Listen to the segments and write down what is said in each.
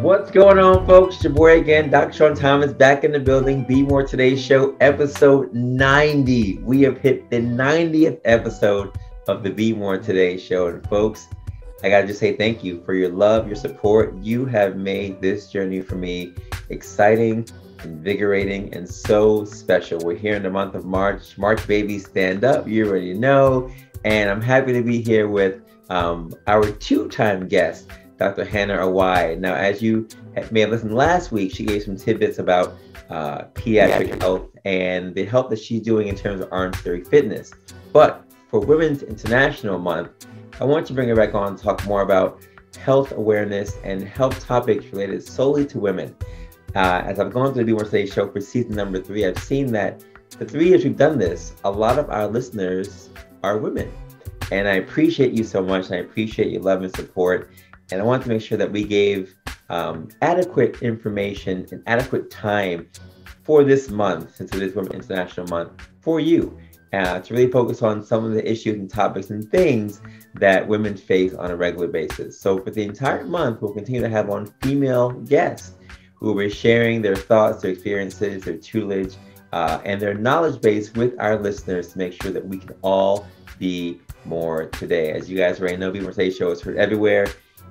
What's going on, folks? It's your boy again, Dr. Sean Thomas, back in the building. Be More Today's show, episode 90. We have hit the 90th episode of the Be More Today show. And folks, I gotta just say thank you for your love, your support. You have made this journey for me exciting, invigorating, and so special. We're here in the month of March. March babies, stand up. You already know. And I'm happy to be here with our two-time guest, Dr. Hannah Awai. Now, as you may have listened last week, she gave some tidbits about pediatric health and the help that she's doing in terms of Orange Theory Fitness. But for Women's International Month, I want to bring her back on to talk more about health awareness and health topics related solely to women. As I've gone through the Be More Today show for season number 3, I've seen that the 3 years we've done this, a lot of our listeners are women. And I appreciate you so much. And I appreciate your love and support. And I want to make sure that we gave adequate information and adequate time for this month, since it is Women's International Month, for you to really focus on some of the issues and topics and things that women face on a regular basis. So for the entire month, we'll continue to have on female guests who will be sharing their thoughts, their experiences, their tutelage, and their knowledge base with our listeners to make sure that we can all be more today. As you guys already know, Be More Today show is heard everywhere.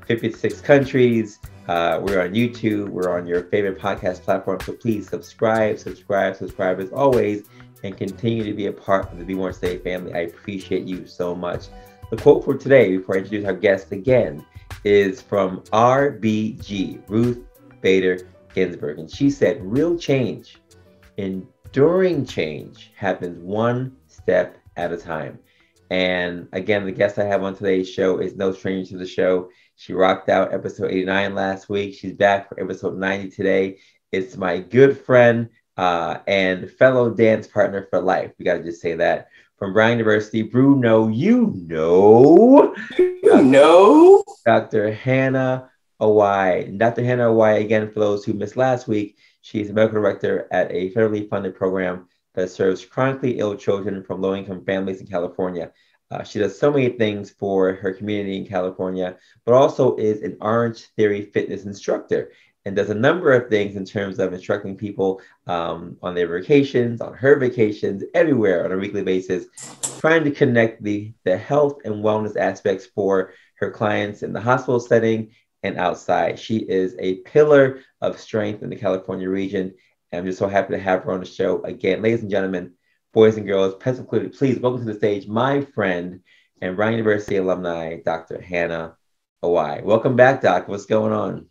56 countries. We're on YouTube. We're on your favorite podcast platform. So please subscribe as always, and continue to be a part of the Be More Today family. I appreciate you so much. The quote for today, before I introduce our guest again, is from RBG, Ruth Bader Ginsburg. And she said, real change, enduring change, happens one step at a time. And again, the guest I have on today's show is no stranger to the show. She rocked out episode 89 last week. She's back for episode 90 today. It's my good friend and fellow dance partner for life. We got to just say that. From Brown University, Bruno, Dr. Hannah Awai. And Dr. Hannah Awai, again, for those who missed last week, she's a medical director at a federally funded program that serves chronically ill children from low-income families in California. She does so many things for her community in California, but also is an Orange Theory fitness instructor and does a number of things in terms of instructing people on their vacations, on her vacations, everywhere on a weekly basis, trying to connect the health and wellness aspects for her clients in the hospital setting and outside. She is a pillar of strength in the California region. And I'm just so happy to have her on the show again. Ladies and gentlemen, boys and girls, pets included, please welcome to the stage my friend and Brown University alumni, Dr. Hannah Awai. Welcome back, Doc. What's going on?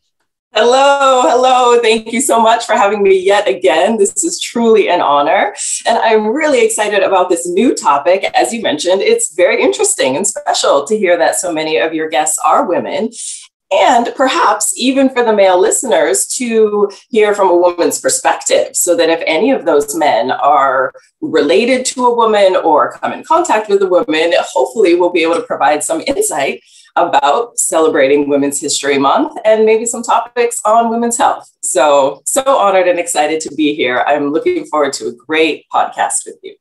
Hello. Thank you so much for having me yet again. This is truly an honor. And I'm really excited about this new topic. As you mentioned, it's very interesting and special to hear that so many of your guests are women. And perhaps even for the male listeners to hear from a woman's perspective, so that if any of those men are related to a woman or come in contact with a woman, hopefully we'll be able to provide some insight about celebrating Women's History Month and maybe some topics on women's health. So honored and excited to be here. I'm looking forward to a great podcast with you.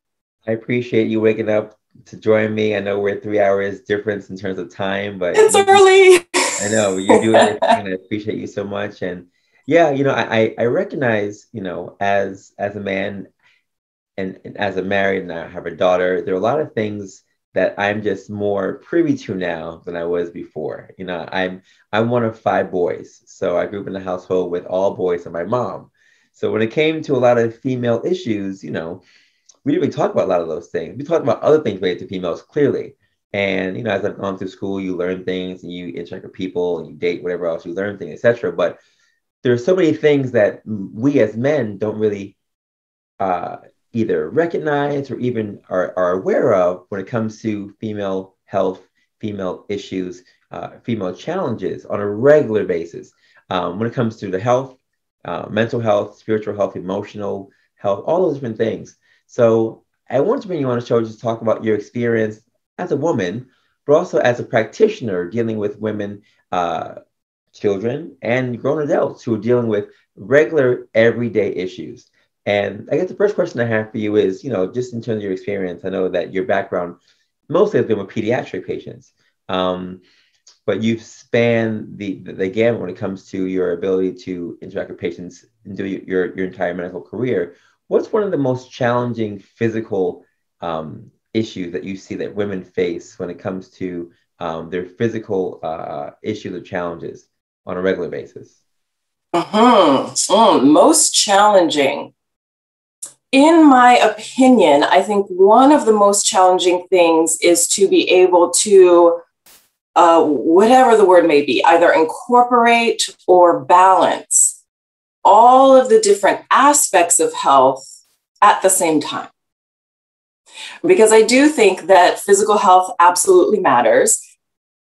I appreciate you waking up to join me. I know we're 3 hours difference in terms of time, but it's early. I know you're doing your thing, and I appreciate you so much. And yeah, I recognize, as a man and as a married, and I have a daughter, there are a lot of things that I'm just more privy to now than I was before. I'm one of 5 boys. So I grew up in a household with all boys and my mom. So when it came to a lot of female issues, we didn't really talk about a lot of those things. We talked about other things related to females, clearly. And, as I've gone through school, you learn things and you interact with people and you date, whatever else, you learn things, etc. But there are so many things that we as men don't really either recognize or even are aware of when it comes to female health, female issues, female challenges on a regular basis. When it comes to the health, mental health, spiritual health, emotional health, all those different things. So I want to bring you on the show just to talk about your experience as a woman, but also as a practitioner dealing with women, children, and grown adults who are dealing with regular, everyday issues. And I guess the first question I have for you is, just in terms of your experience, I know that your background mostly has been with pediatric patients. but you've spanned the gamut when it comes to your ability to interact with patients and do your entire medical career. What's one of the most challenging physical issues that you see that women face when it comes to their physical issues or challenges on a regular basis? Most challenging. In my opinion, I think one of the most challenging things is to be able to, whatever the word may be, either incorporate or balance all of the different aspects of health at the same time. Because I do think that physical health absolutely matters.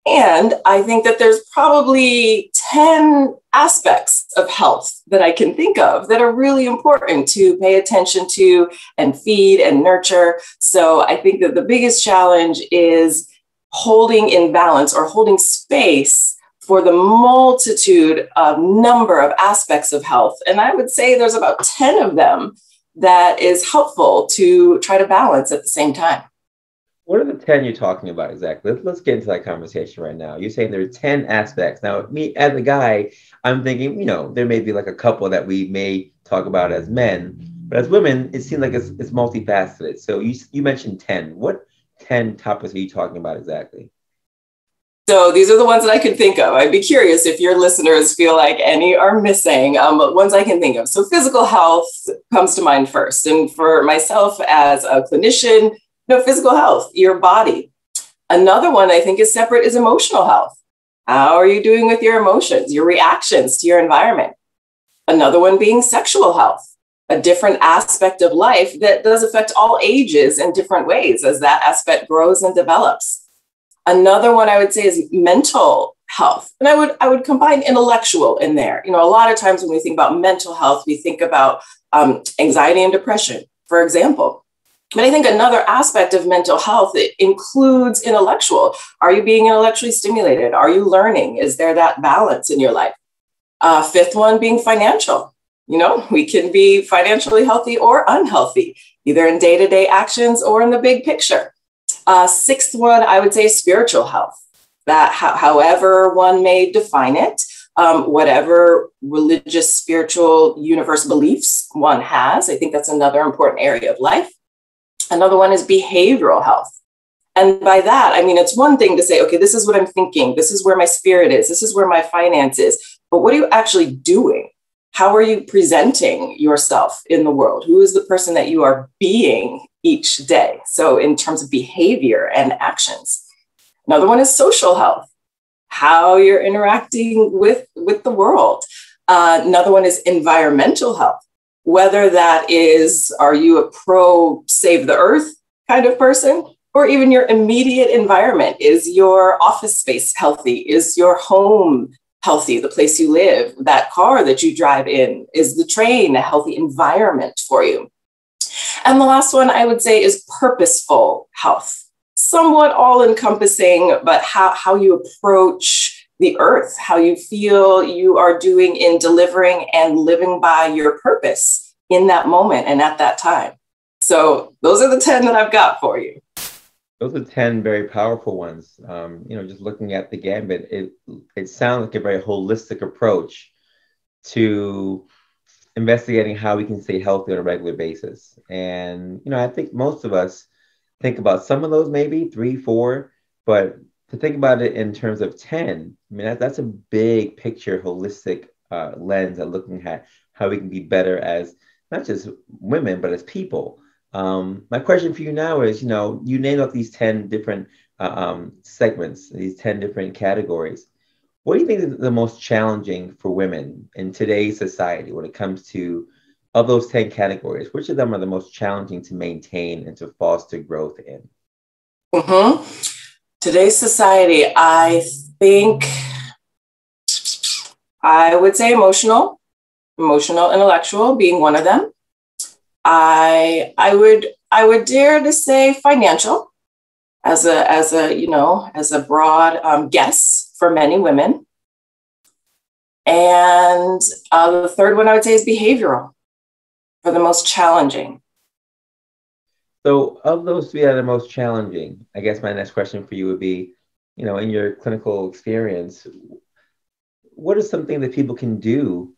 And I think that there's probably 10 aspects of health that I can think of that are really important to pay attention to and feed and nurture. So I think that the biggest challenge is holding in balance or holding space for the multitude of number of aspects of health. And I would say there's about 10 of them that is helpful to try to balance at the same time. What are the 10 you're talking about exactly? Let's get into that conversation right now. You're saying there are 10 aspects. Now, me as a guy, I'm thinking, there may be like a couple that we may talk about as men, but as women, it seems like it's multifaceted. So you mentioned 10. What 10 topics are you talking about exactly? So these are the ones that I could think of. I'd be curious if your listeners feel like any are missing, but ones I can think of. So physical health comes to mind first. And for myself as a clinician, physical health, your body. Another one I think is separate is emotional health. How are you doing with your emotions, your reactions to your environment? Another one being sexual health, a different aspect of life that does affect all ages in different ways as that aspect grows and develops. Another one I would say is mental health. And I would combine intellectual in there. A lot of times when we think about mental health, we think about anxiety and depression, for example. But I think another aspect of mental health, it includes intellectual. Are you being intellectually stimulated? Are you learning? Is there that balance in your life? Fifth one being financial. We can be financially healthy or unhealthy, either in day-to-day actions or in the big picture. Sixth one, I would say spiritual health. That however one may define it, whatever religious, spiritual, universe beliefs one has. I think that's another important area of life. Another one is behavioral health. And by that, it's one thing to say, okay, this is what I'm thinking. This is where my spirit is. This is where my finance is. But what are you actually doing? How are you presenting yourself in the world? Who is the person that you are being each day? So in terms of behavior and actions. Another one is social health, how you're interacting with the world. Another one is environmental health. Whether that is, are you a pro save the earth kind of person, or even your immediate environment? Is your office space healthy? Is your home healthy, the place you live? That car that you drive in, is the train a healthy environment for you? And the last one I would say is purposeful health, somewhat all encompassing, but how you approach the earth, how you feel you are doing in delivering and living by your purpose in that moment and at that time. So those are the 10 that I've got for you. Those are 10 very powerful ones. Just looking at the gambit, it sounds like a very holistic approach to investigating how we can stay healthy on a regular basis. And, I think most of us think about some of those, maybe 3, 4, but to think about it in terms of 10, that's a big picture, holistic lens at looking at how we can be better as not just women, but as people. My question for you now is, you named up these 10 different segments, these 10 different categories. What do you think is the most challenging for women in today's society when it comes to, of those 10 categories, which of them are the most challenging to maintain and to foster growth in? Today's society, I think I would say emotional, intellectual being one of them. I would dare to say financial as a broad guess for many women. And the third one I would say is behavioral for the most challenging. So of those three that are most challenging, I guess my next question for you would be, in your clinical experience, what is something that people can do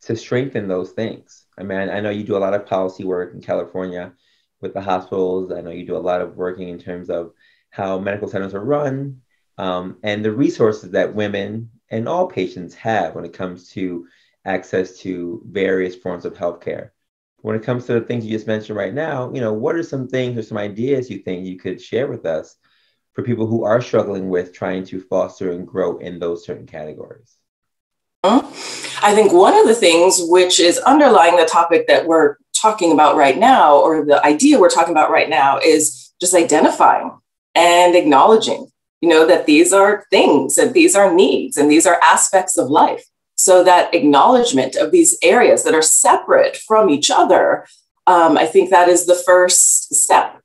to strengthen those things? I mean, I know you do a lot of policy work in California with the hospitals. I know you do a lot of working in terms of how medical centers are run, and the resources that women and all patients have when it comes to access to various forms of healthcare. When it comes to the things you just mentioned right now, what are some things or some ideas you think you could share with us for people who are struggling with trying to foster and grow in those certain categories? I think one of the things which is underlying the topic that we're talking about right now, or the idea we're talking about right now, is just identifying and acknowledging, that these are things and these are needs and these are aspects of life. So that acknowledgement of these areas that are separate from each other, I think that is the first step.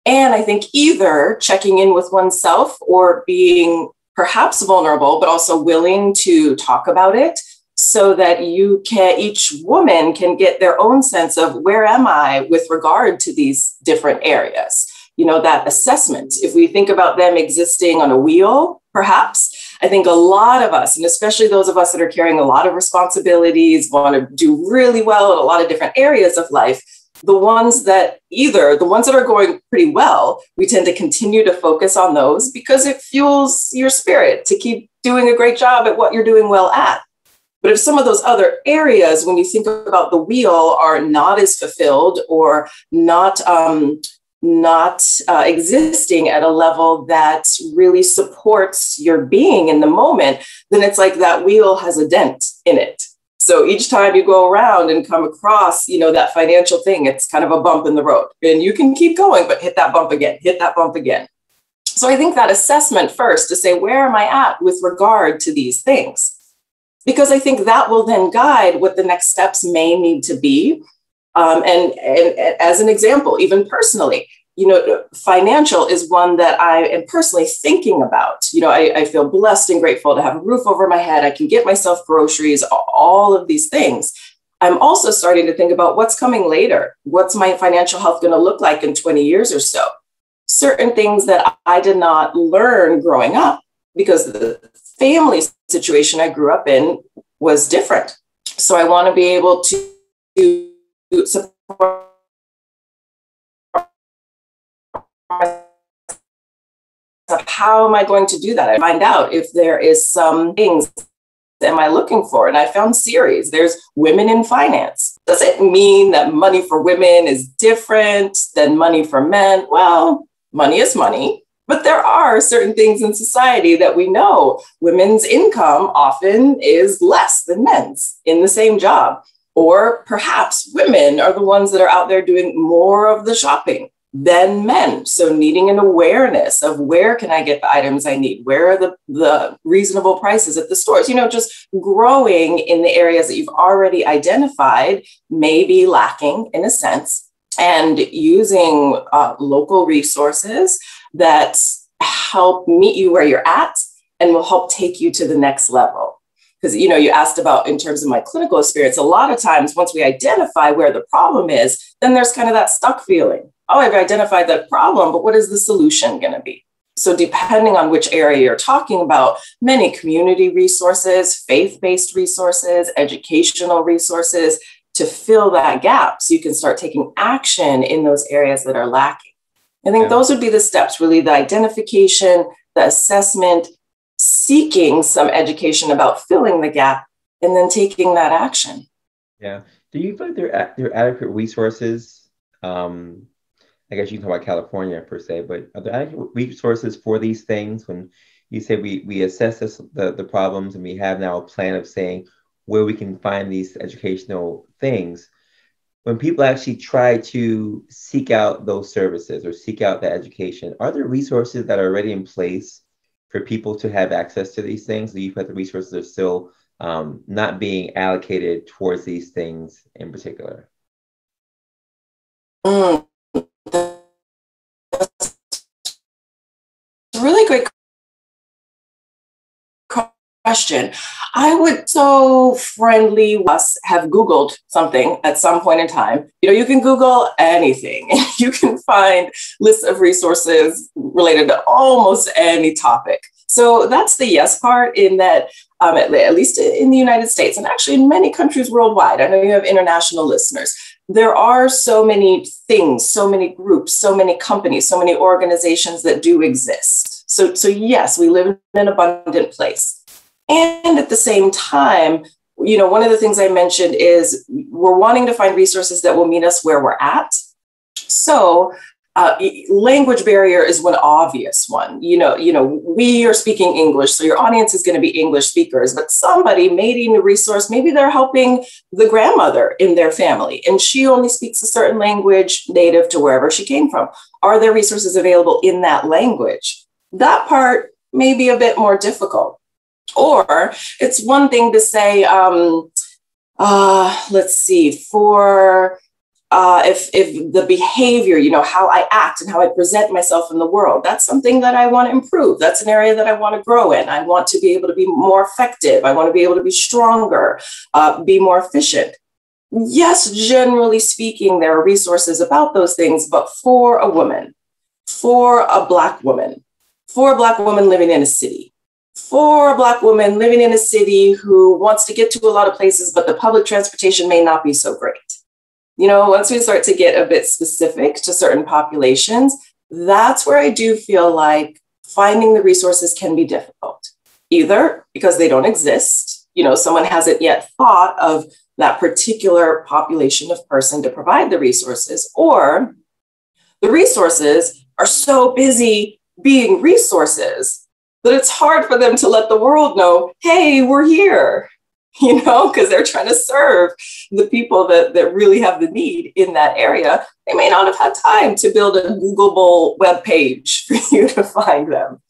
And I think either checking in with oneself or being perhaps vulnerable, but also willing to talk about it so that each woman can get their own sense of where am I with regard to these different areas. That assessment, if we think about them existing on a wheel, perhaps, I think a lot of us, and especially those of us that are carrying a lot of responsibilities, want to do really well in a lot of different areas of life, the ones that are going pretty well, we tend to continue to focus on those because it fuels your spirit to keep doing a great job at what you're doing well at. But if some of those other areas, when you think about the wheel, are not as fulfilled or not existing at a level that really supports your being in the moment, then it's like that wheel has a dent in it. So each time you go around and come across, that financial thing, it's kind of a bump in the road. And you can keep going, but hit that bump again, hit that bump again. So I think that assessment first to say, where am I at with regard to these things? Because I think that will then guide what the next steps may need to be. And as an example, even personally, financial is one that I am personally thinking about. I feel blessed and grateful to have a roof over my head. I can get myself groceries, all of these things. I'm also starting to think about what's coming later. What's my financial health going to look like in 20 years or so? Certain things that I did not learn growing up because the family situation I grew up in was different. So I want to be able to support how am I going to do that? I find out if there is some things am I looking for? And I found series. There's Women in Finance. Does it mean that money for women is different than money for men? Well, money is money, but there are certain things in society that we know women's income often is less than men's in the same job. Or perhaps women are the ones that are out there doing more of the shopping than men. So needing an awareness of where can I get the items I need? Where are the reasonable prices at the stores? Just growing in the areas that you've already identified may be lacking in a sense, and using local resources that help meet you where you're at and will help take you to the next level. Because, you asked about in terms of my clinical experience, a lot of times once we identify where the problem is, then there's kind of that stuck feeling. Oh, I've identified that problem, but what is the solution going to be? So depending on which area you're talking about, many community resources, faith-based resources, educational resources to fill that gap so you can start taking action in those areas that are lacking. I think those would be the steps, really, the identification, the assessment, seeking some education about filling the gap, and then taking that action. Yeah. Do you feel like there are adequate resources? I guess you can talk about California per se, but are there adequate resources for these things? When you say we assess the problems and we have now a plan of saying where we can find these educational things, when people actually try to seek out those services or seek out that education, are there resources that are already in place for people to have access to these things? Do you feel like the resources are still not being allocated towards these things in particular? That's a really great question. I would so friendly us have Googled something at some point in time. You can Google anything. You can find lists of resources related to almost any topic. So that's the yes part, in that at least in the United States, and actually in many countries worldwide, I know you have international listeners, there are so many things, so many groups, so many companies, so many organizations that do exist. So yes, we live in an abundant place. And at the same time, one of the things I mentioned is we're wanting to find resources that will meet us where we're at. So language barrier is one obvious one. We are speaking English, so your audience is going to be English speakers, but somebody needing a resource, maybe they're helping the grandmother in their family, and she only speaks a certain language native to wherever she came from. Are there resources available in that language? That part may be a bit more difficult. Or it's one thing to say, let's see, for if the behavior, how I act and how I present myself in the world, that's something that I want to improve. That's an area that I want to grow in. I want to be able to be more effective. I want to be able to be stronger, be more efficient. Yes, generally speaking, there are resources about those things, but for a woman, for a Black woman living in a city, for a Black woman living in a city who wants to get to a lot of places, but the public transportation may not be so great. Once we start to get a bit specific to certain populations, that's where I do feel like finding the resources can be difficult, either because they don't exist, someone hasn't yet thought of that particular population of person to provide the resources, or the resources are so busy being resources that it's hard for them to let the world know, hey, we're here. Because they're trying to serve the people that really have the need in that area. They may not have had time to build a Googleable web page for you to find them.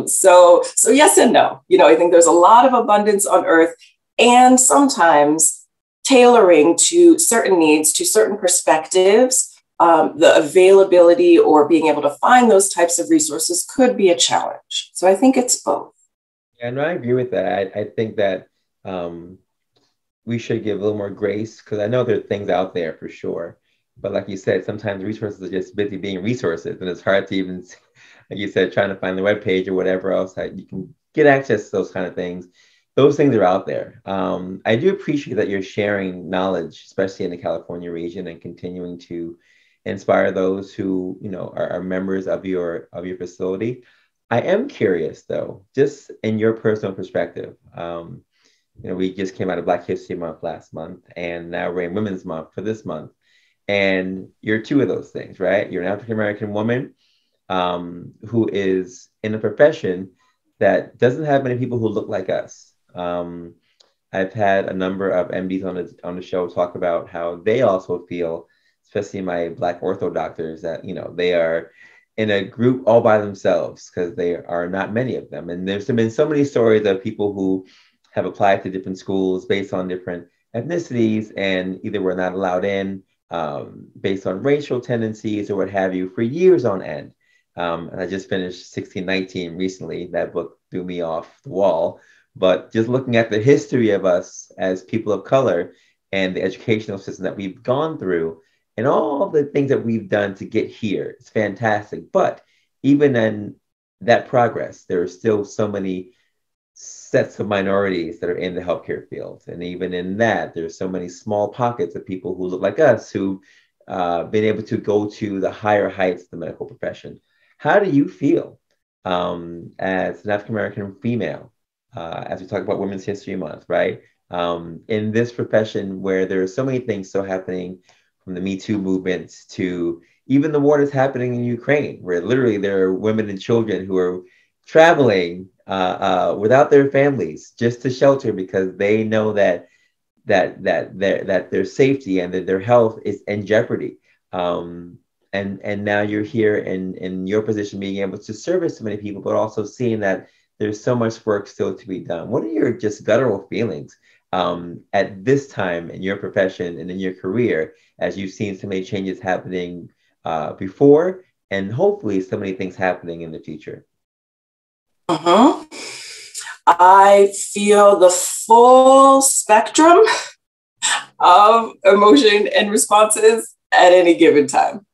So yes and no. I think there's a lot of abundance on earth, and sometimes tailoring to certain needs, to certain perspectives, the availability or being able to find those types of resources could be a challenge. So I think it's both. Yeah, no, I agree with that. I think that we should give a little more grace, because I know there are things out there for sure. But like you said, sometimes resources are just busy being resources, and it's hard to even, like you said, trying to find the web page or whatever else that you can get access to those kind of things. Those things are out there. I do appreciate that you're sharing knowledge, especially in the California region, and continuing to inspire those who are members of your facility. I am curious though, just in your personal perspective. We just came out of Black History Month last month, and now we're in Women's Month for this month. And you're two of those things, right? You're an African-American woman who is in a profession that doesn't have many people who look like us. I've had a number of MDs on the show talk about how they also feel, especially my Black ortho doctors, that they are in a group all by themselves, because there are not many of them. And there's been so many stories of people who have applied to different schools based on different ethnicities, and either were not allowed in based on racial tendencies or what have you for years on end. And I just finished 1619 recently. That book threw me off the wall. But just looking at the history of us as people of color and the educational system that we've gone through and all the things that we've done to get here, it's fantastic. But even in that progress, there are still so many sets of minorities that are in the healthcare field. And even in that, there's so many small pockets of people who look like us who've been able to go to the higher heights of the medical profession. How do you feel as an African-American female, as we talk about Women's History Month, right? In this profession where there are so many things still happening, from the Me Too movements to even the war that's happening in Ukraine, where literally there are women and children who are traveling without their families just to shelter, because they know that their safety and that their health is in jeopardy. And now you're here in your position, being able to service so many people, but also seeing that there's so much work still to be done. What are your just guttural feelings at this time in your profession and in your career, as you've seen so many changes happening before, and hopefully so many things happening in the future? I feel the full spectrum of emotion and responses at any given time.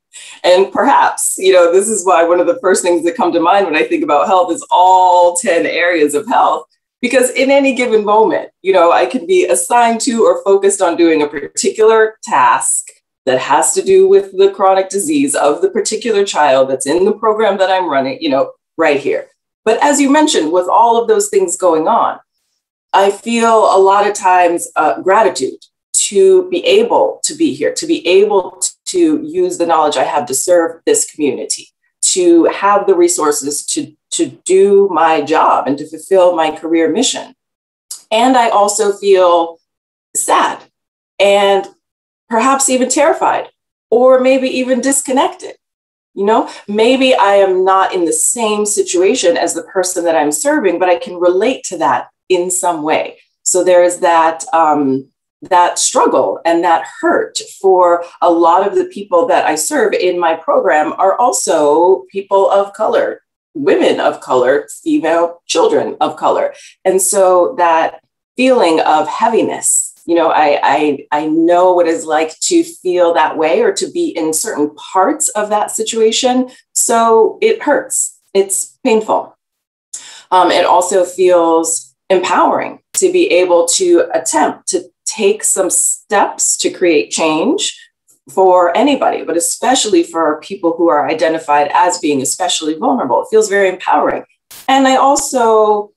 And perhaps, this is why one of the first things that come to mind when I think about health is all 10 areas of health. Because in any given moment, I could be assigned to or focused on doing a particular task that has to do with the chronic disease of the particular child that's in the program that I'm running, right here. But as you mentioned, with all of those things going on, I feel a lot of times gratitude to be able to be here, to be able to use the knowledge I have to serve this community, to have the resources to do my job and to fulfill my career mission. And I also feel sad and perhaps even terrified, or maybe even disconnected. Maybe I am not in the same situation as the person that I'm serving, but I can relate to that in some way. So there is that struggle and that hurt for a lot of the people that I serve in my program are also people of color, women of color, female children of color. And so that feeling of heaviness, I know what it's like to feel that way or to be in certain parts of that situation. So it hurts. It's painful. It also feels empowering to be able to attempt to take some steps to create change for anybody, but especially for people who are identified as being especially vulnerable. It feels very empowering. And I also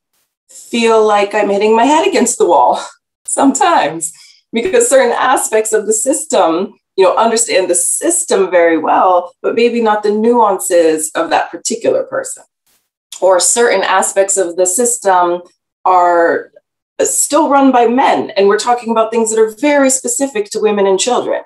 feel like I'm hitting my head against the wall sometimes, because certain aspects of the system, understand the system very well, but maybe not the nuances of that particular person. Or certain aspects of the system are still run by men. And we're talking about things that are very specific to women and children,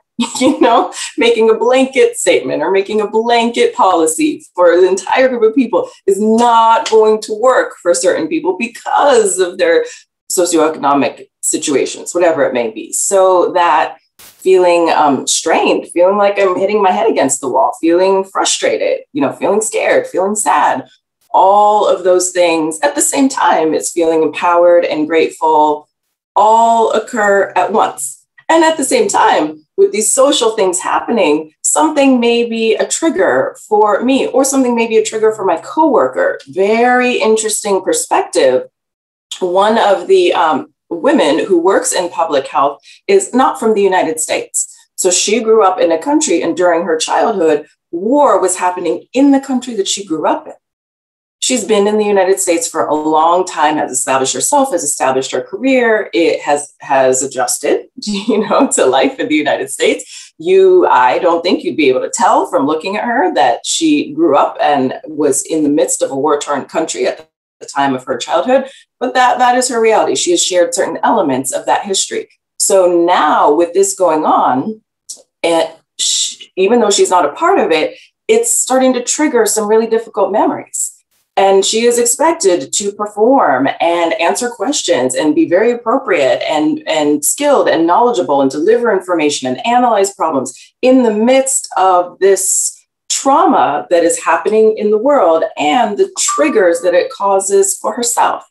making a blanket statement or making a blanket policy for the entire group of people is not going to work for certain people because of their socioeconomic situations, whatever it may be. So that feeling strained, feeling like I'm hitting my head against the wall, feeling frustrated, feeling scared, feeling sad, all of those things at the same time is feeling empowered and grateful, all occur at once. And at the same time, with these social things happening, something may be a trigger for me or something may be a trigger for my coworker. Very interesting perspective. One of the women who works in public health is not from the United States. So she grew up in a country, and during her childhood, war was happening in the country that she grew up in. She's been in the United States for a long time, has established herself, has established her career. It has adjusted, to life in the United States. I don't think you'd be able to tell from looking at her that she grew up and was in the midst of a war-torn country at the time of her childhood, but that is her reality. She has shared certain elements of that history. So now with this going on, and even though she's not a part of it, it's starting to trigger some really difficult memories. And she is expected to perform and answer questions and be very appropriate and skilled and knowledgeable and deliver information and analyze problems in the midst of this trauma that is happening in the world and the triggers that it causes for herself.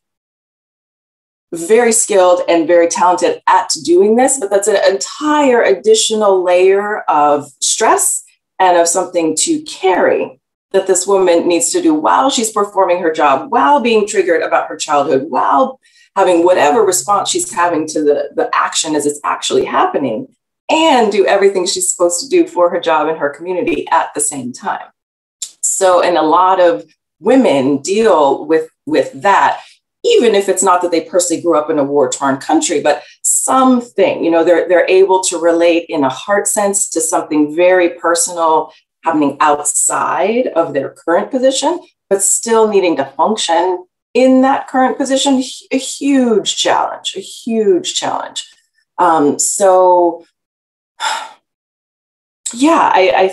Very skilled and very talented at doing this, but that's an entire additional layer of stress and of something to carry that this woman needs to do while she's performing her job, while being triggered about her childhood, while having whatever response she's having to the action as it's actually happening, and do everything she's supposed to do for her job and her community at the same time. So, and a lot of women deal with that, even if it's not that they personally grew up in a war-torn country, but something, they're able to relate in a heart sense to something very personal happening outside of their current position, but still needing to function in that current position. A huge challenge. I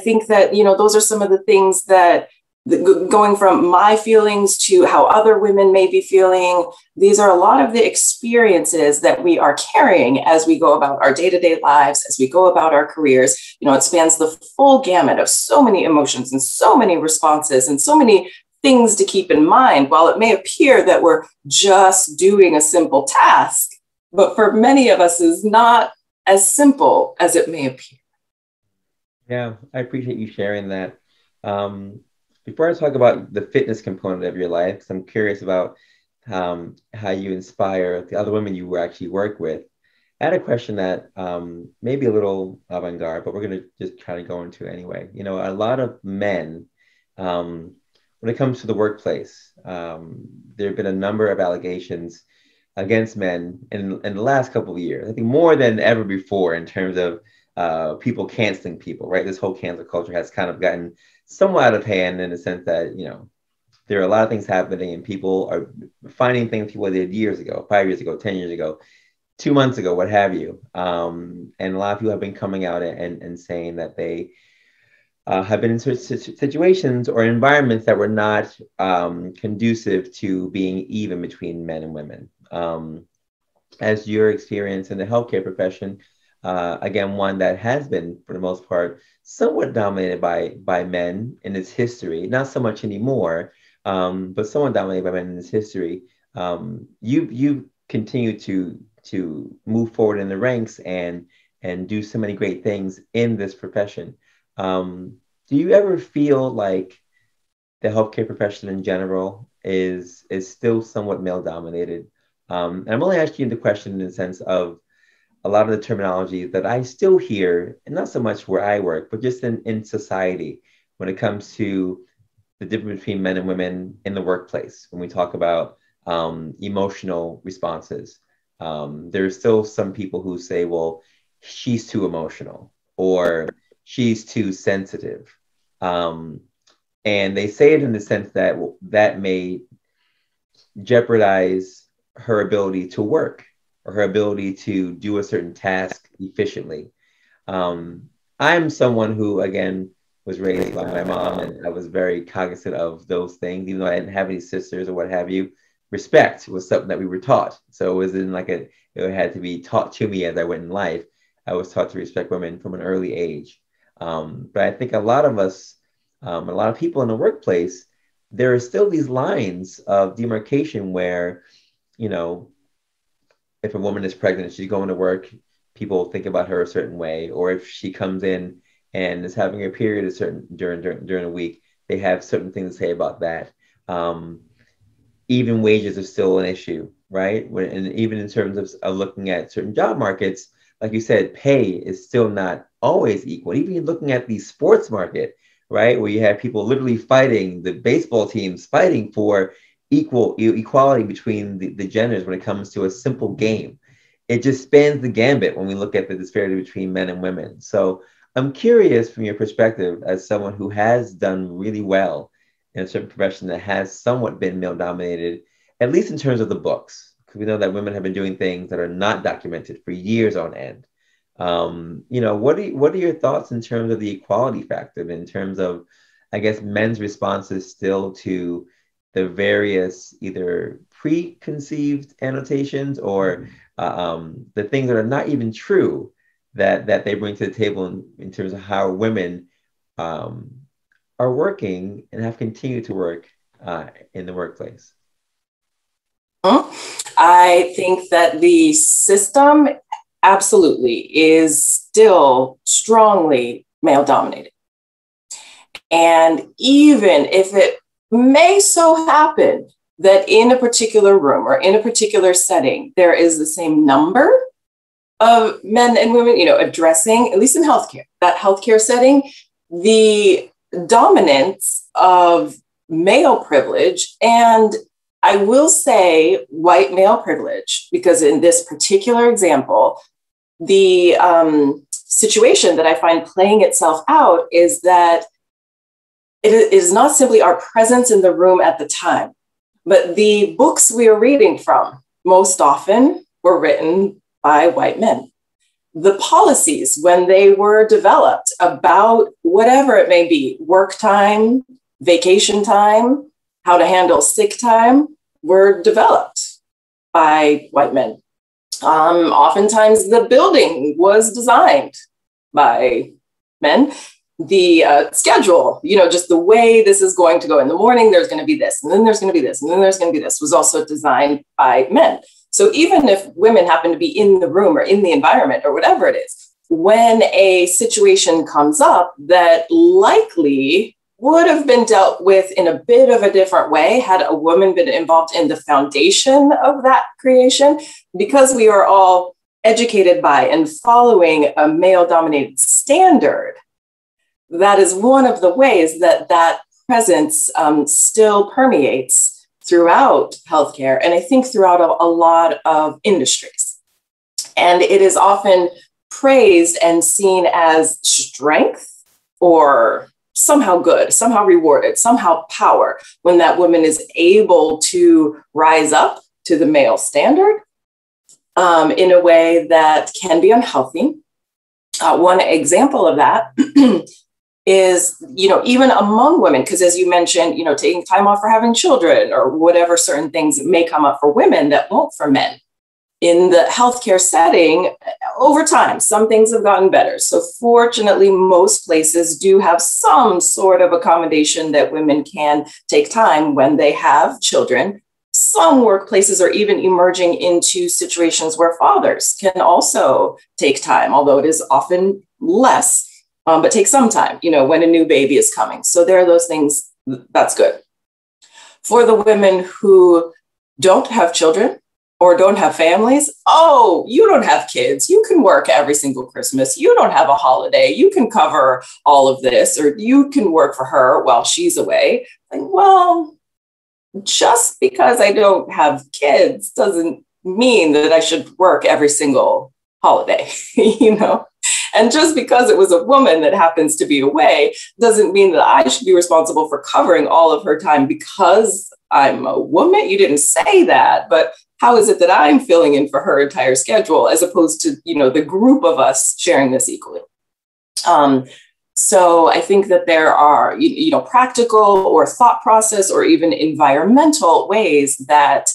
think that, those are some of the things that going from my feelings to how other women may be feeling. These are a lot of the experiences that we are carrying as we go about our day-to-day lives, as we go about our careers. It spans the full gamut of so many emotions and so many responses and so many things to keep in mind. While it may appear that we're just doing a simple task, but for many of us is not as simple as it may appear. Yeah, I appreciate you sharing that. Before I talk about the fitness component of your life, 'cause I'm curious about how you inspire the other women you actually work with. I had a question that may be a little avant-garde, but we're going to just try to go into it anyway. You know, a lot of men, when it comes to the workplace, there have been a number of allegations against men in the last couple of years. I think more than ever before in terms of people canceling people, right? This whole cancel culture has kind of gotten somewhat out of hand in the sense that, you know, there are a lot of things happening and people are finding things people did years ago, 5 years ago, 10 years ago, 2 months ago, what have you. And a lot of people have been coming out and saying that they have been in situations or environments that were not conducive to being even between men and women. As your experience in the healthcare profession, again, one that has been, for the most part, somewhat dominated by men in its history, not so much anymore, but somewhat dominated by men in its history. You continue to move forward in the ranks and do so many great things in this profession. Do you ever feel like the healthcare profession in general is still somewhat male dominated? And I'm only asking you the question in the sense of a lot of the terminology that I still hear, and not so much where I work, but just in society when it comes to the difference between men and women in the workplace. When we talk about emotional responses, there's still some people who say, well, she's too emotional or she's too sensitive. Um, and they say it in the sense that that may jeopardize her ability to work or her ability to do a certain task efficiently. I'm someone who, again, was raised by my mom, and I was very cognizant of those things, even though I didn't have any sisters or what have you. Respect was something that we were taught. So it wasn't like it had to be taught to me as I went in life. I was taught to respect women from an early age. But I think a lot of us, a lot of people in the workplace, there are still these lines of demarcation where, you know, if a woman is pregnant, she's going to work, people think about her a certain way. Or if she comes in and is having a period a certain during a week, they have certain things to say about that. Even wages are still an issue, right? And even in terms of looking at certain job markets, like you said, pay is still not always equal. Even looking at the sports market, right, where you have people literally fighting, the baseball teams fighting for equality between the genders when it comes to a simple game. It just spans the gambit when we look at the disparity between men and women. So I'm curious from your perspective as someone who has done really well in a certain profession that has somewhat been male dominated, at least in terms of the books, because we know that women have been doing things that are not documented for years on end. You know, what are your thoughts in terms of the equality factor, in terms of, I guess, men's responses still to the various either preconceived annotations or the things that are not even true that they bring to the table in terms of how women are working and have continued to work in the workplace? I think that the system absolutely is still strongly male dominated. And even if it may so happen that in a particular room or in a particular setting, there is the same number of men and women, you know, addressing, at least in healthcare, that healthcare setting, the dominance of male privilege, and I will say white male privilege, because in this particular example, the situation that I find playing itself out is that it is not simply our presence in the room at the time, but the books we are reading from most often were written by white men. The policies, when they were developed about whatever it may be, work time, vacation time, how to handle sick time, were developed by white men. Oftentimes the building was designed by men. The schedule, you know, just the way this is going to go. In the morning, there's going to be this, and then there's going to be this, and then there's going to be this, was also designed by men. So even if women happen to be in the room or in the environment or whatever it is, when a situation comes up that likely would have been dealt with in a bit of a different way had a woman been involved in the foundation of that creation. Because we are all educated by and following a male-dominated standard, that is one of the ways that presence still permeates throughout healthcare, and I think throughout a lot of industries. And it is often praised and seen as strength or somehow good, somehow rewarded, somehow power, when that woman is able to rise up to the male standard in a way that can be unhealthy. One example of that is, even among women, because as you mentioned, taking time off for having children or whatever certain things may come up for women that won't for men. In the healthcare setting, over time, some things have gotten better. So fortunately, most places do have some sort of accommodation that women can take time when they have children. Some workplaces are even emerging into situations where fathers can also take time, although it is often less, but take some time, when a new baby is coming. So there are those things, that's good. For the women who don't have children, or don't have families, oh, you don't have kids, you can work every single Christmas, you don't have a holiday, you can cover all of this, or you can work for her while she's away. Like, well, just because I don't have kids doesn't mean that I should work every single holiday, And just because it was a woman that happens to be away doesn't mean that I should be responsible for covering all of her time because I'm a woman. You didn't say that, but how is it that I'm filling in for her entire schedule as opposed to, the group of us sharing this equally? So I think that there are, practical or thought process or even environmental ways that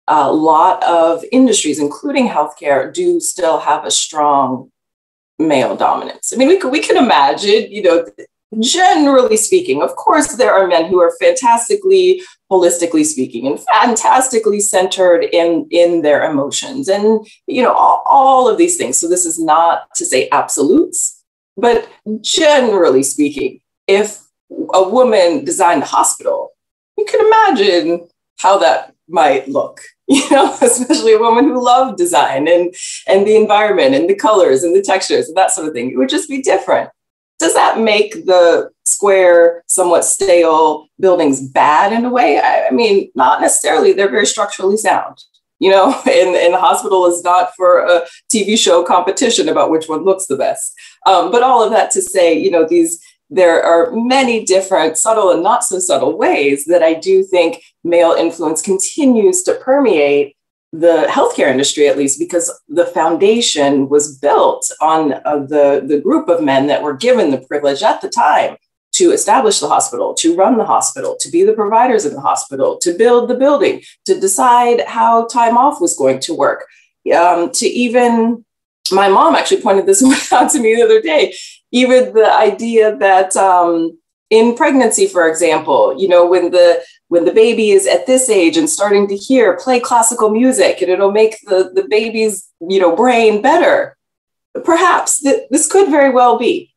a lot of industries, including healthcare, do still have a strong male dominance. I mean, we can imagine, generally speaking, of course, there are men who are fantastically holistically speaking and fantastically centered in their emotions and, all of these things. So this is not to say absolutes, but generally speaking, if a woman designed a hospital, you can imagine how that might look, especially a woman who loved design and the environment and the colors and the textures and that sort of thing. It would just be different. Does that make the square, somewhat stale buildings bad in a way? I mean, not necessarily. They're very structurally sound, and the hospital is not for a TV show competition about which one looks the best. But all of that to say, there are many different subtle and not so subtle ways that I do think male influence continues to permeate the healthcare industry, at least, because the foundation was built on the group of men that were given the privilege at the time to establish the hospital, to run the hospital, to be the providers in the hospital, to build the building, to decide how time off was going to work, to even, my mom actually pointed this out to me the other day, even the idea that in pregnancy, for example, when the baby is at this age and starting to play classical music, and it'll make the baby's, brain better. Perhaps this could very well be.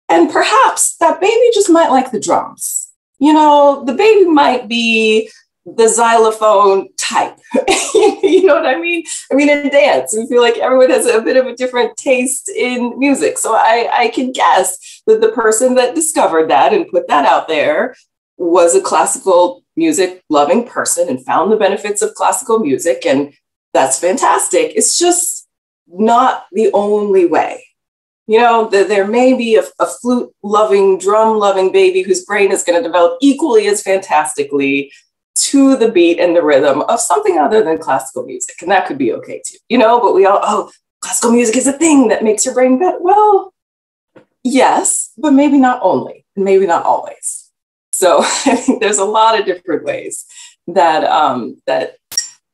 And perhaps that baby just might like the drums. The baby might be the xylophone type. You know what I mean? I mean, in dance, we feel like everyone has a bit of a different taste in music. So I can guess that the person that discovered that and put that out there was a classical music loving person and found the benefits of classical music. And that's fantastic. It's just not the only way. There may be a flute loving, drum loving baby whose brain is going to develop equally as fantastically to the beat and the rhythm of something other than classical music. And that could be okay too, but we all, classical music is a thing that makes your brain better. Well, yes, but maybe not only, and maybe not always. So I think there's a lot of different ways that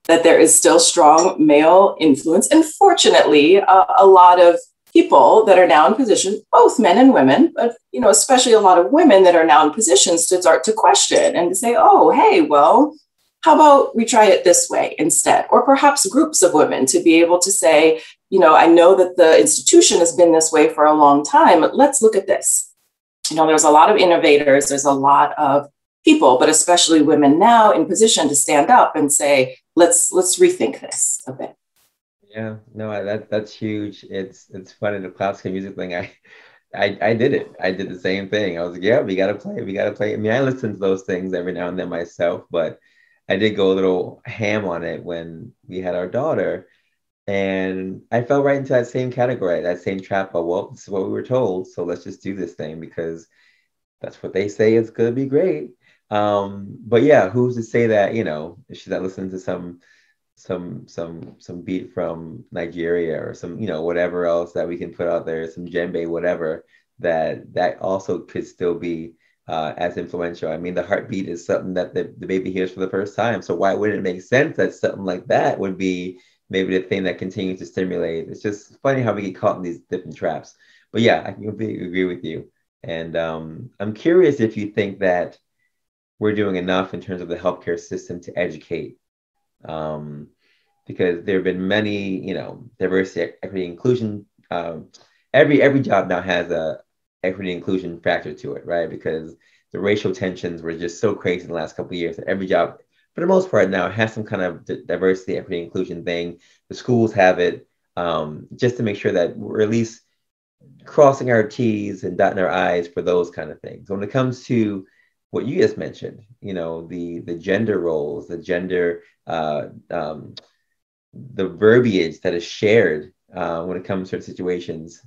that there is still strong male influence. And fortunately, a lot of people that are now in position, both men and women, but especially a lot of women that are now in positions to start to question and to say, oh, hey, well, how about we try it this way instead? Or perhaps groups of women to be able to say, I know that the institution has been this way for a long time, but let's look at this. there's a lot of innovators, there's a lot of people, but especially women now in position to stand up and say, let's rethink this a bit. Yeah, no, that's huge. It's funny, the classical music thing. I did it. I did the same thing. I was like, yeah, we gotta play. We gotta play. I mean, I listen to those things every now and then myself, but I did go a little ham on it when we had our daughter. And I fell right into that same category, that same trap of, well, this is what we were told, so let's just do this thing because that's what they say is gonna be great. But yeah, who's to say that, if she's not listening to some beat from Nigeria or some, whatever else that we can put out there, some djembe, whatever, that also could still be as influential. I mean, the heartbeat is something that the baby hears for the first time. So why wouldn't it make sense that something like that would be maybe the thing that continues to stimulate? It's just funny how we get caught in these different traps. But yeah, I completely agree with you. And I'm curious if you think that we're doing enough in terms of the healthcare system to educate, because there have been many, diversity, equity, inclusion. Every job now has a equity inclusion factor to it, right? Because the racial tensions were just so crazy in the last couple of years that every job, for the most part, now has some kind of diversity, equity, inclusion thing. The schools have it, just to make sure that we're at least crossing our T's and dotting our I's for those kind of things. When it comes to what you just mentioned, the gender roles, the gender, the verbiage that is shared when it comes to certain situations,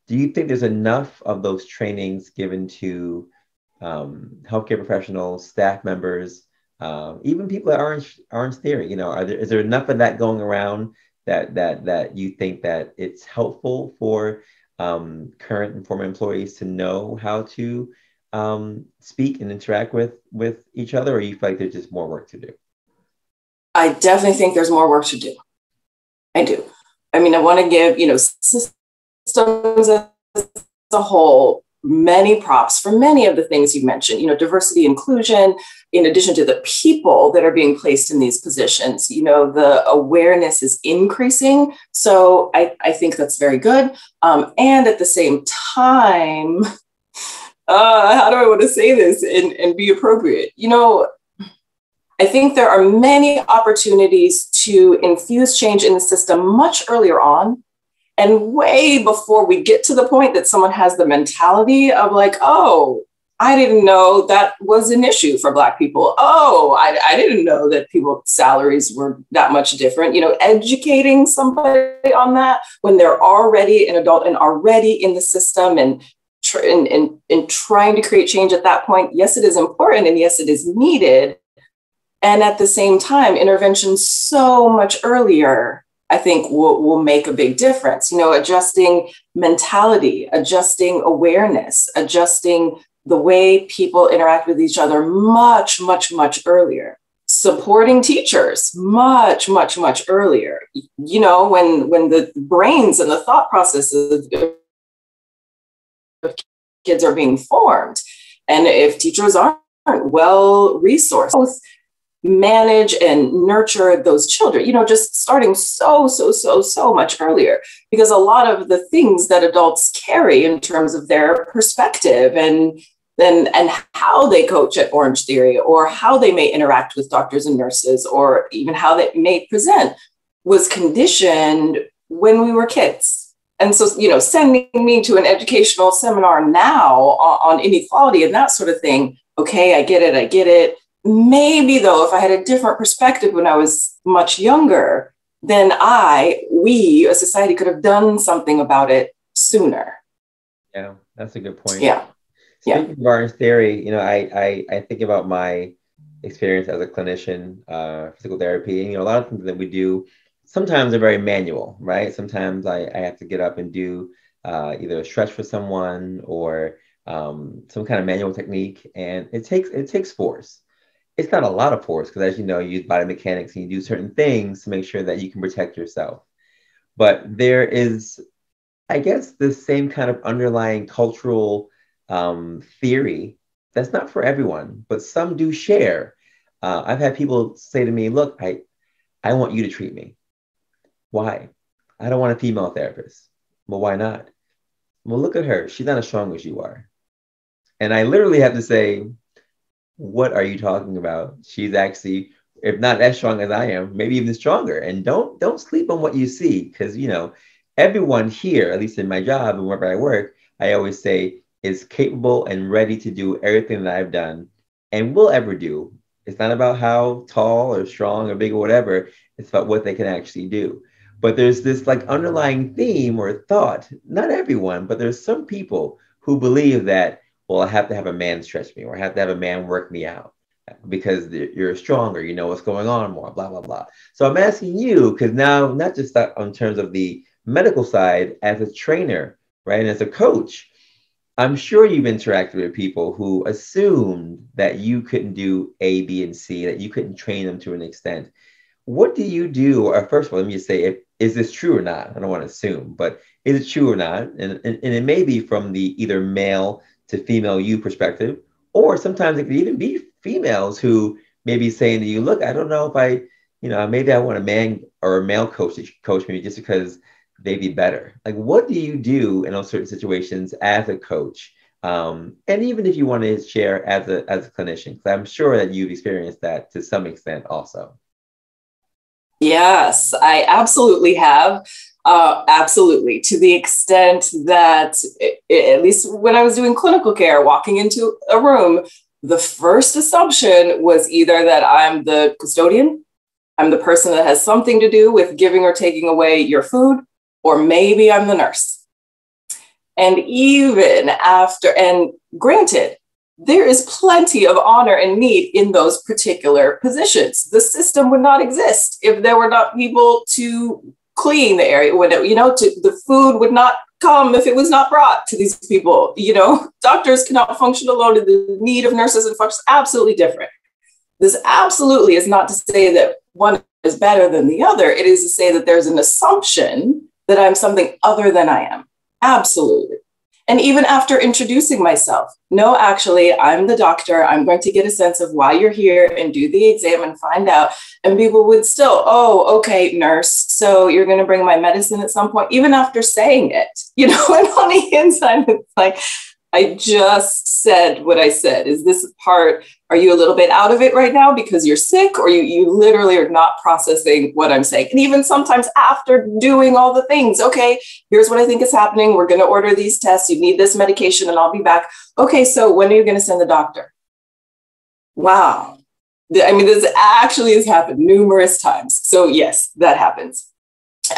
do you think there's enough of those trainings given to healthcare professionals, staff members, even people at Orange Theory? Is there enough of that going around that you think that it's helpful for current and former employees to know how to speak and interact with each other, or you feel like there's just more work to do? I definitely think there's more work to do. I do. I mean, I want to give, systems as a whole many props for many of the things you mentioned, diversity, inclusion, in addition to the people that are being placed in these positions, the awareness is increasing. So I think that's very good. And at the same time, how do I want to say this and be appropriate? I think there are many opportunities to infuse change in the system much earlier on, and way before we get to the point that someone has the mentality of like, oh, I didn't know that was an issue for Black people. Oh, I didn't know that people's salaries were that much different. Educating somebody on that when they're already an adult and already in the system and trying to create change at that point. Yes, it is important, and yes, it is needed. And at the same time, intervention so much earlier, I think will make a big difference. Adjusting mentality, adjusting awareness, adjusting the way people interact with each other much, much, much earlier. Supporting teachers much, much, much earlier. When the brains and the thought processes of kids are being formed, and if teachers aren't well resourced, manage and nurture those children, just starting so much earlier, because a lot of the things that adults carry in terms of their perspective and how they coach at Orange Theory, or how they may interact with doctors and nurses, or even how they may present, was conditioned when we were kids. And so, sending me to an educational seminar now on inequality and that sort of thing, okay, I get it. Maybe though, if I had a different perspective when I was much younger, then we, a society, could have done something about it sooner. Yeah, that's a good point. Yeah. Speaking of Orange Theory, I think about my experience as a clinician, physical therapy. A lot of things that we do sometimes are very manual, right? Sometimes I have to get up and do either a stretch for someone or some kind of manual technique, and it takes force. It's not a lot of force because, as you know, you use body mechanics and you do certain things to make sure that you can protect yourself. But there is, I guess, the same kind of underlying cultural theory that's not for everyone, but some do share. I've had people say to me, look, I want you to treat me. Why? I don't want a female therapist. Well, why not? Well, look at her. She's not as strong as you are. And I literally have to say, what are you talking about? She's actually, if not as strong as I am, maybe even stronger. And don't sleep on what you see, because everyone here, at least in my job and wherever I work, I always say is capable and ready to do everything that I've done and will ever do. It's not about how tall or strong or big or whatever. It's about what they can actually do. But there's this like underlying theme or thought, not everyone, but there's some people who believe that, well, I have to have a man stretch me or I have to have a man work me out because you're stronger, you know what's going on more, blah, blah, blah. So I'm asking you, because now, not just that in terms of the medical side, as a trainer, right, and as a coach, I'm sure you've interacted with people who assumed that you couldn't do A, B, and C, that you couldn't train them to an extent. What do you do? Or first of all, let me just say, is this true or not? I don't want to assume, but is it true or not? And it may be from the either male to female you perspective, or sometimes it could even be females who may be saying to you, look, I don't know if maybe I want a man or a male coach to coach me just because they'd be better. Like, what do you do in those certain situations as a coach? And even if you want to share as a clinician, because I'm sure that you've experienced that to some extent also. Yes, I absolutely have. Absolutely. To the extent that, at least when I was doing clinical care, walking into a room, the first assumption was either that I'm the custodian, I'm the person that has something to do with giving or taking away your food, or maybe I'm the nurse. And even after, and granted, there is plenty of honor and need in those particular positions. The system would not exist if there were not people to clean the area. The food would not come if it was not brought to these people. Doctors cannot function alone. The need of nurses and functions absolutely different. This absolutely is not to say that one is better than the other. It is to say that there's an assumption that I'm something other than I am. Absolutely. And even after introducing myself, no, actually, I'm the doctor. I'm going to get a sense of why you're here and do the exam and find out. And people would still, oh, okay, nurse. So you're going to bring my medicine at some point, even after saying it, and on the inside, it's like, I just said what I said. Is this part, are you a little bit out of it right now because you're sick, or you literally are not processing what I'm saying? And even sometimes after doing all the things, okay, here's what I think is happening. We're going to order these tests. You need this medication and I'll be back. Okay, so when are you going to send the doctor? Wow. I mean, this actually has happened numerous times. So yes, that happens.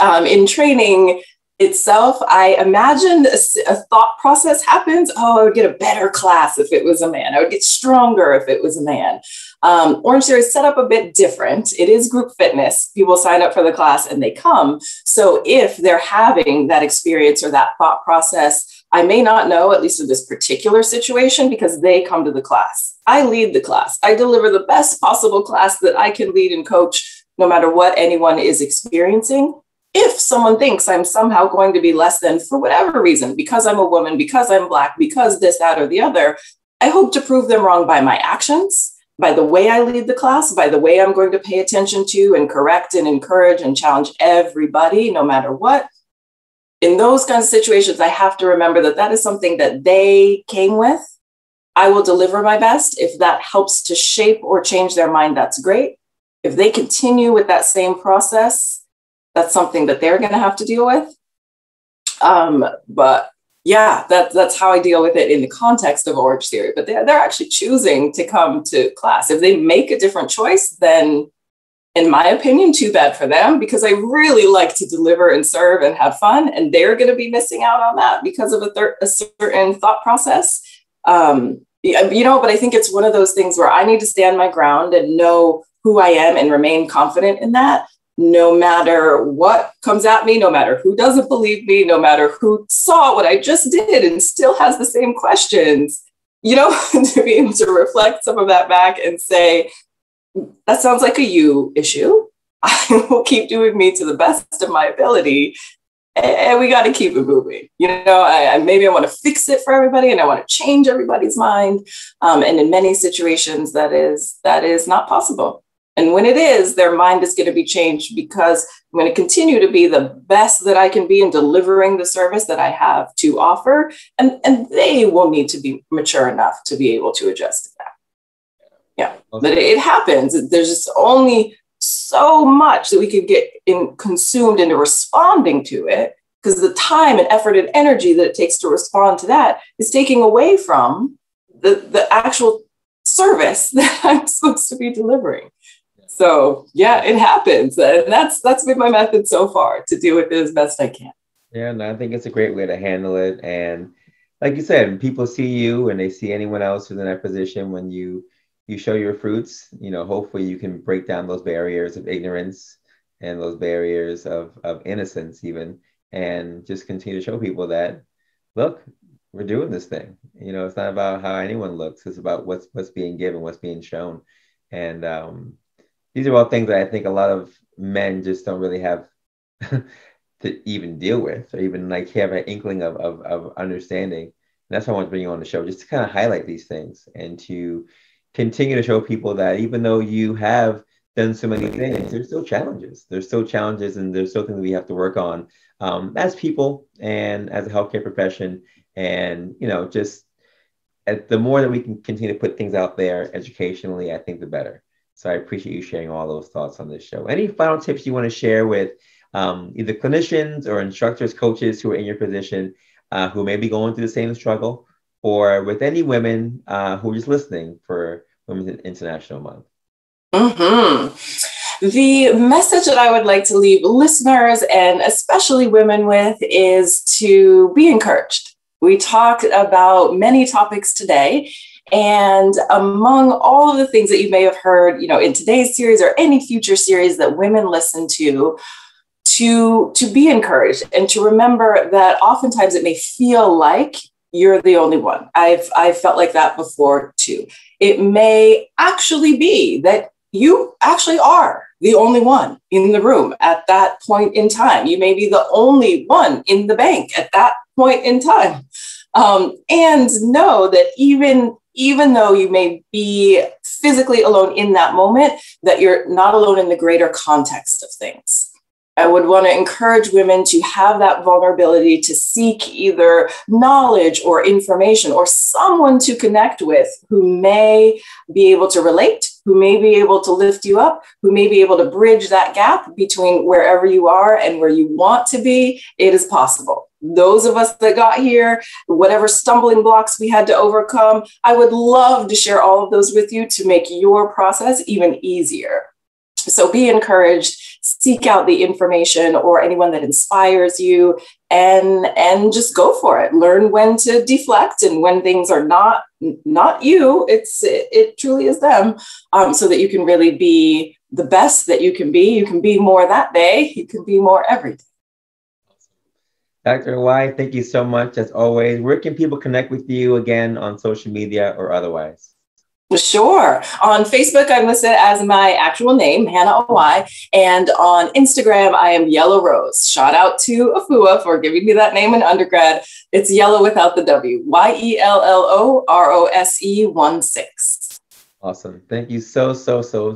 In training itself, I imagine a thought process happens. Oh, I would get a better class if it was a man. I would get stronger if it was a man. Orange Theory is set up a bit different. It is group fitness. People sign up for the class and they come. So if they're having that experience or that thought process, I may not know, at least in this particular situation, because they come to the class. I lead the class. I deliver the best possible class that I can lead and coach, no matter what anyone is experiencing. If someone thinks I'm somehow going to be less than for whatever reason, because I'm a woman, because I'm Black, because this, that, or the other, I hope to prove them wrong by my actions, by the way I lead the class, by the way I'm going to pay attention to and correct and encourage and challenge everybody, no matter what. In those kinds of situations, I have to remember that that is something that they came with. I will deliver my best. If that helps to shape or change their mind, that's great. If they continue with that same process, that's something that they're going to have to deal with. But yeah, that's how I deal with it in the context of Orange Theory. But they're actually choosing to come to class. If they make a different choice, then in my opinion, too bad for them, because I really like to deliver and serve and have fun. And they're going to be missing out on that because of a certain thought process. But I think it's one of those things where I need to stand my ground and know who I am and remain confident in that. No matter what comes at me, no matter who doesn't believe me, no matter who saw what I just did and still has the same questions, to be able to reflect some of that back and say, that sounds like a you issue. I will keep doing me to the best of my ability. And we got to keep it moving. Maybe I want to fix it for everybody and I want to change everybody's mind. And in many situations, that is not possible. And when it is, their mind is going to be changed because I'm going to continue to be the best that I can be in delivering the service that I have to offer. And they will need to be mature enough to be able to adjust to that. Yeah, but it happens. There's just only so much that we could get consumed into responding to it, because the time and effort and energy that it takes to respond to that is taking away from the actual service that I'm supposed to be delivering. So yeah, it happens. And that's been my method so far, to deal with it as best I can. Yeah, no, I think it's a great way to handle it. And like you said, people see you and they see anyone else who's in that position. When you show your fruits, hopefully you can break down those barriers of ignorance and those barriers of innocence even, and just continue to show people that, look, we're doing this thing. It's not about how anyone looks. It's about what's being given, what's being shown. And these are all things that I think a lot of men just don't really have to even deal with, or even like have an inkling of understanding. And that's why I want to bring you on the show, just to kind of highlight these things and to continue to show people that even though you have done so many things, there's still challenges. There's still challenges, and there's still things we have to work on as people and as a healthcare profession. And, just the more that we can continue to put things out there educationally, I think the better. So I appreciate you sharing all those thoughts on this show. Any final tips you want to share with either clinicians or instructors, coaches who are in your position, who may be going through the same struggle, or with any women who are just listening for Women's International Month? Mm-hmm. The message that I would like to leave listeners, and especially women, with is to be encouraged. We talked about many topics today, and among all of the things that you may have heard, in today's series or any future series that women listen to be encouraged and to remember that oftentimes it may feel like you're the only one. I've felt like that before too. It may actually be that you actually are the only one in the room at that point in time. You may be the only one in the bank at that point in time. And know that even though you may be physically alone in that moment, that you're not alone in the greater context of things. I would want to encourage women to have that vulnerability to seek either knowledge or information or someone to connect with who may be able to relate, who may be able to lift you up, who may be able to bridge that gap between wherever you are and where you want to be. It is possible. Those of us that got here, whatever stumbling blocks we had to overcome, I would love to share all of those with you to make your process even easier. So be encouraged, seek out the information or anyone that inspires you, and just go for it. Learn when to deflect and when things are not you, it truly is them, so that you can really be the best that you can be. You can be more that day. You can be more every day. Dr. Awai, thank you so much as always. Where can people connect with you again on social media or otherwise? Sure. On Facebook, I'm listed as my actual name, Hannah Awai. And on Instagram, I am Yellow Rose. Shout out to Afua for giving me that name in undergrad. It's yellow without the W. YELLOROSE16. Awesome. Thank you so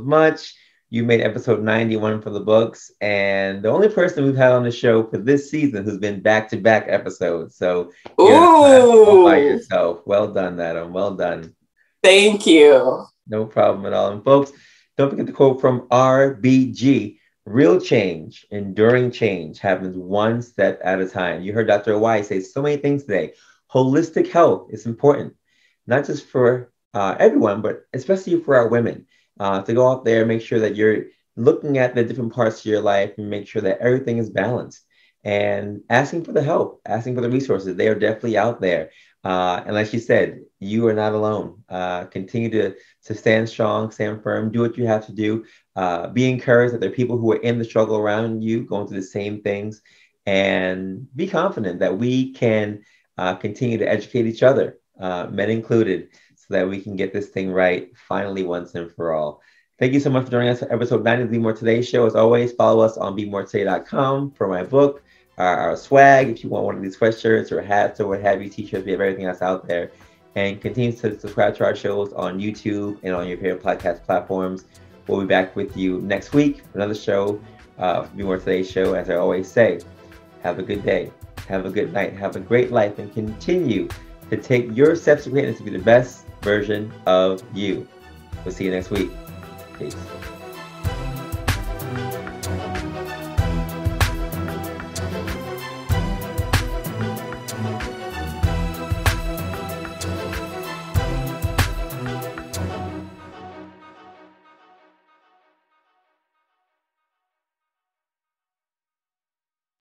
much. You made episode 91 for the books, and the only person we've had on the show for this season who's been back-to-back episodes. So you're all by yourself. Well done, Adam. Well done. Thank you. No problem at all. And folks, don't forget the quote from RBG. Real change, enduring change happens one step at a time. You heard Dr. Awai say so many things today. Holistic health is important, not just for everyone, but especially for our women. To go out there, make sure that you're looking at the different parts of your life and make sure that everything is balanced, and asking for the help, asking for the resources. They are definitely out there. And like she said, you are not alone. Continue to stand strong, stand firm, do what you have to do. Be encouraged that there are people who are in the struggle around you, going through the same things, and be confident that we can continue to educate each other, men included, so that we can get this thing right finally once and for all. Thank you so much for joining us for episode 9 of the Be More Today show. As always, follow us on BeMoreToday.com for my book, our swag, if you want one of these sweatshirts or hats or what have you, t-shirts, we have everything else out there. And continue to subscribe to our shows on YouTube and on your favorite podcast platforms. We'll be back with you next week for another show, Be More Today's show. As I always say, have a good day, have a good night, have a great life, and continue to take your steps to greatness to be the best version of you. We'll see you next week. Peace.